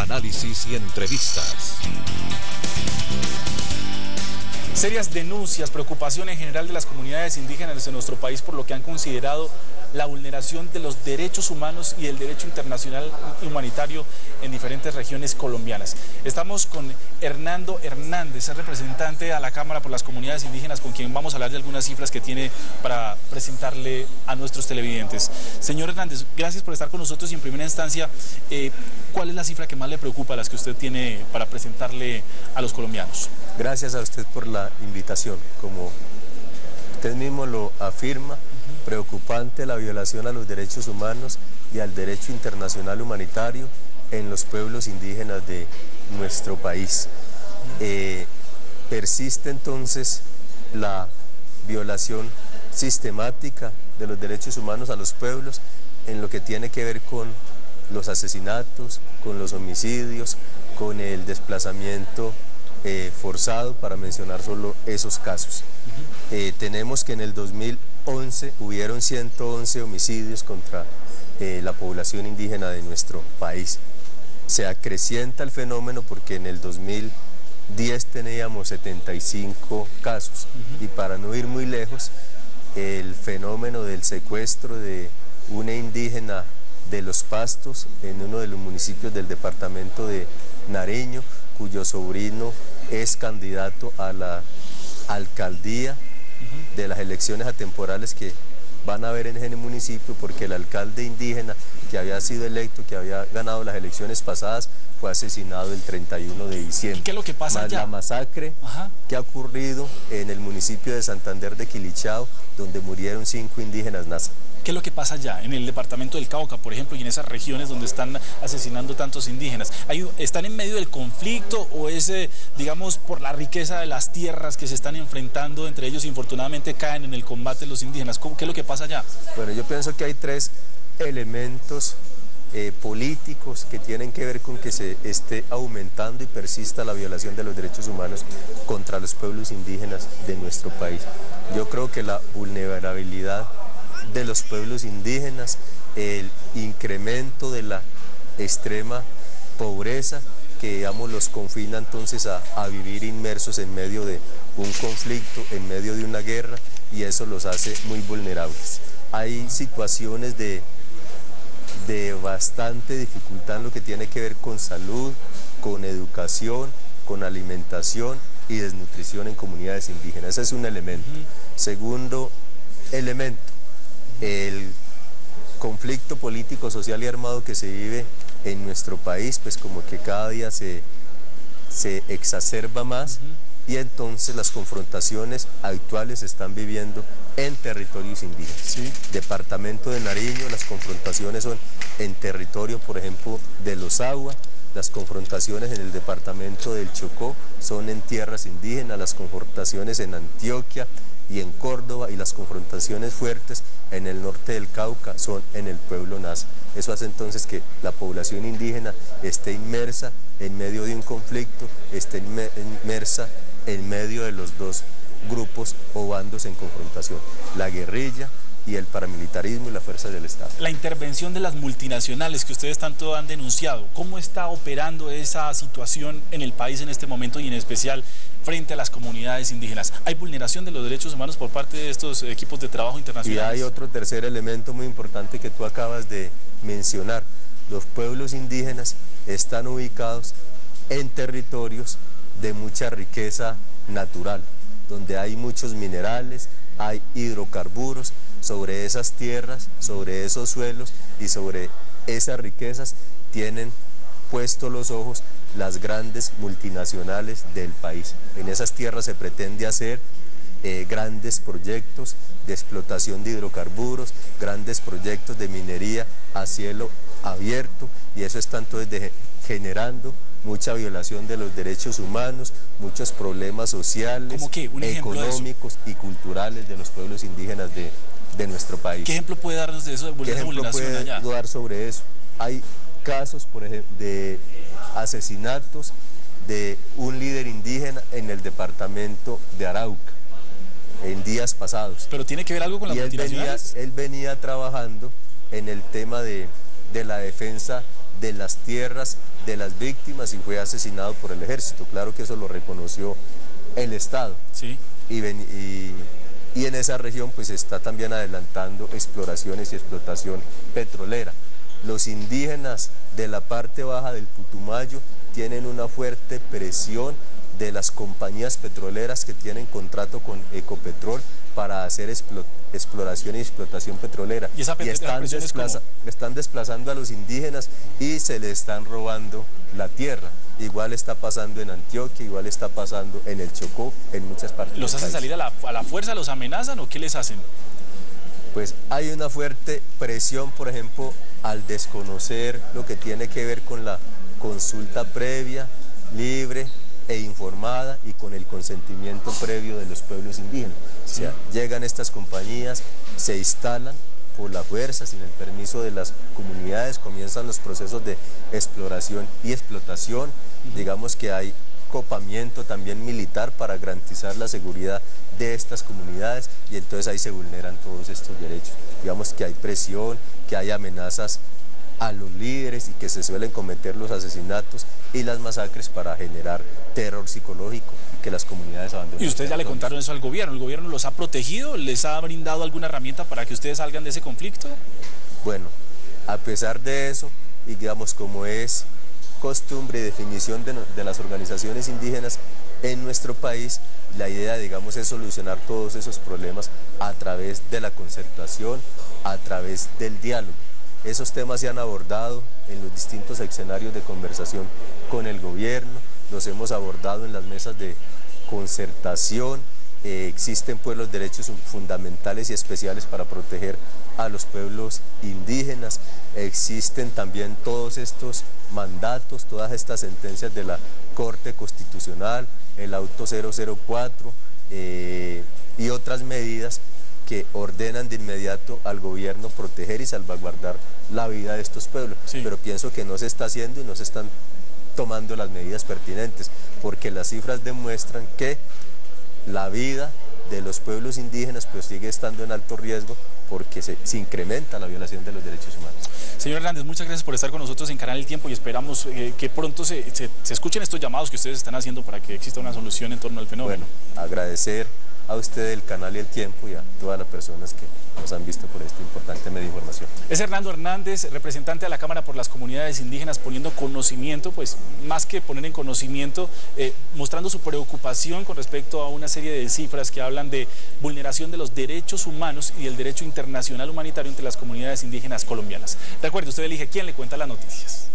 análisis y entrevistas. Serias denuncias, preocupación en general de las comunidades indígenas de nuestro país por lo que han considerado la vulneración de los derechos humanos y el derecho internacional humanitario en diferentes regiones colombianas. Estamos con Hernando Hernández, es representante a la Cámara por las Comunidades Indígenas, con quien vamos a hablar de algunas cifras que tiene para presentarle a nuestros televidentes. Señor Hernández, gracias por estar con nosotros y en primera instancia, ¿cuál es la cifra que más le preocupa, las que usted tiene para presentarle a los colombianos? Gracias a usted por la invitación. Como usted mismo lo afirma, preocupante la violación a los derechos humanos y al derecho internacional humanitario en los pueblos indígenas de nuestro país. Persiste entonces la violación sistemática de los derechos humanos a los pueblos en lo que tiene que ver con los asesinatos, con los homicidios, con el desplazamiento forzado, para mencionar solo esos casos. Tenemos que en el 2011 hubieron 111 homicidios contra la población indígena de nuestro país. Se acrecienta el fenómeno porque en el 2010 teníamos 75 casos y para no ir muy lejos, el fenómeno del secuestro de una indígena de Los Pastos en uno de los municipios del departamento de Nariño, cuyo sobrino es candidato a la alcaldía de las elecciones atemporales que van a haber en ese municipio, porque el alcalde indígena que había sido electo, que había ganado las elecciones pasadas, fue asesinado el 31 de diciembre. ¿Qué es lo que pasa allá? La masacre que ha ocurrido en el municipio de Santander de Quilichao, donde murieron 5 indígenas nasa. ¿Qué es lo que pasa allá, en el departamento del Cauca, por ejemplo, y en esas regiones donde están asesinando tantos indígenas? ¿Están en medio del conflicto o es, digamos, por la riqueza de las tierras que se están enfrentando entre ellos y infortunadamente caen en el combate los indígenas? ¿Qué es lo que pasa allá? Bueno, yo pienso que hay 3 elementos políticos que tienen que ver con que se esté aumentando y persista la violación de los derechos humanos contra los pueblos indígenas de nuestro país. Yo creo que la vulnerabilidad de los pueblos indígenas, el incremento de la extrema pobreza que, digamos, los confina entonces a vivir inmersos en medio de un conflicto, en medio de una guerra, y eso los hace muy vulnerables. Hay situaciones de bastante dificultad en lo que tiene que ver con salud, con educación, con alimentación y desnutrición en comunidades indígenas. Ese es un elemento. Segundo elemento, el conflicto político, social y armado que se vive en nuestro país, pues como que cada día se exacerba más, y entonces las confrontaciones actuales se están viviendo en territorios indígenas. Sí. Departamento de Nariño, las confrontaciones son en territorio, por ejemplo, de Los Agua. Las confrontaciones en el departamento del Chocó son en tierras indígenas, las confrontaciones en Antioquia y en Córdoba, y las confrontaciones fuertes en el norte del Cauca son en el pueblo nasa. Eso hace entonces que la población indígena esté inmersa en medio de un conflicto, esté inmersa en medio de los 2 grupos o bandos en confrontación, la guerrilla y el paramilitarismo y las fuerzas del Estado. La intervención de las multinacionales que ustedes tanto han denunciado, ¿cómo está operando esa situación en el país en este momento y en especial frente a las comunidades indígenas? ¿Hay vulneración de los derechos humanos por parte de estos equipos de trabajo internacionales? Y hay otro tercer elemento muy importante que tú acabas de mencionar. Los pueblos indígenas están ubicados en territorios de mucha riqueza natural, donde hay muchos minerales, hay hidrocarburos. Sobre esas tierras, sobre esos suelos y sobre esas riquezas tienen puestos los ojos las grandes multinacionales del país. En esas tierras se pretende hacer grandes proyectos de explotación de hidrocarburos, grandes proyectos de minería a cielo abierto, y eso está entonces generando mucha violación de los derechos humanos, muchos problemas sociales, económicos y culturales de los pueblos indígenas de nuestro país. ¿Qué ejemplo puede darnos de eso, de esa vulneración allá? ¿Qué ejemplo puede dar sobre eso? Hay casos, por ejemplo, de asesinatos de un líder indígena en el departamento de Arauca en días pasados. ¿Pero tiene que ver algo con las multinacionales? Él venía trabajando en el tema de la defensa de las tierras de las víctimas y fue asesinado por el ejército. Claro que eso lo reconoció el Estado. Sí. Y en esa región pues está también adelantando exploraciones y explotación petrolera. Los indígenas de la parte baja del Putumayo tienen una fuerte presión de las compañías petroleras que tienen contrato con Ecopetrol para hacer exploración y explotación petrolera. ¿Y están desplazando a los indígenas y se le están robando la tierra. Igual está pasando en Antioquia, igual está pasando en el Chocó, en muchas partes del país. ¿Los hacen salir a la fuerza, los amenazan o qué les hacen? Pues hay una fuerte presión, por ejemplo, al desconocer lo que tiene que ver con la consulta previa, libre e informada y con el consentimiento previo de los pueblos indígenas. O sea, llegan estas compañías, se instalan por la fuerza, sin el permiso de las comunidades, comienzan los procesos de exploración y explotación. Digamos que hay copamiento también militar para garantizar la seguridad de estas comunidades y entonces ahí se vulneran todos estos derechos. Digamos que hay presión, que hay amenazas a los líderes y que se suelen cometer los asesinatos y las masacres para generar terror psicológico y que las comunidades abandonen. ¿Y ustedes ya le contaron eso al gobierno? ¿El gobierno los ha protegido? ¿Les ha brindado alguna herramienta para que ustedes salgan de ese conflicto? Bueno, a pesar de eso, y digamos como es costumbre y definición de las organizaciones indígenas en nuestro país, la idea, digamos, es solucionar todos esos problemas a través de la concertación, a través del diálogo. Esos temas se han abordado en los distintos escenarios de conversación con el gobierno, los hemos abordado en las mesas de concertación. Existen pues los derechos fundamentales y especiales para proteger a los pueblos indígenas, existen también todos estos mandatos, todas estas sentencias de la Corte Constitucional, el auto 004 y otras medidas que ordenan de inmediato al gobierno proteger y salvaguardar la vida de estos pueblos. Sí. Pero pienso que no se está haciendo y no se están tomando las medidas pertinentes, porque las cifras demuestran que la vida de los pueblos indígenas pues sigue estando en alto riesgo porque se incrementa la violación de los derechos humanos. Señor Hernández, muchas gracias por estar con nosotros en Canal El Tiempo y esperamos que pronto se escuchen estos llamados que ustedes están haciendo para que exista una solución en torno al fenómeno. Bueno, agradecer a usted el Canal y El Tiempo y a todas las personas que nos han visto por este importante medio de información. Es Hernando Hernández, representante de la Cámara por las Comunidades Indígenas, poniendo conocimiento, pues más que poner en conocimiento, mostrando su preocupación con respecto a una serie de cifras que hablan de vulneración de los derechos humanos y el derecho internacional humanitario entre las comunidades indígenas colombianas. Recuerde, usted elige quién le cuenta las noticias.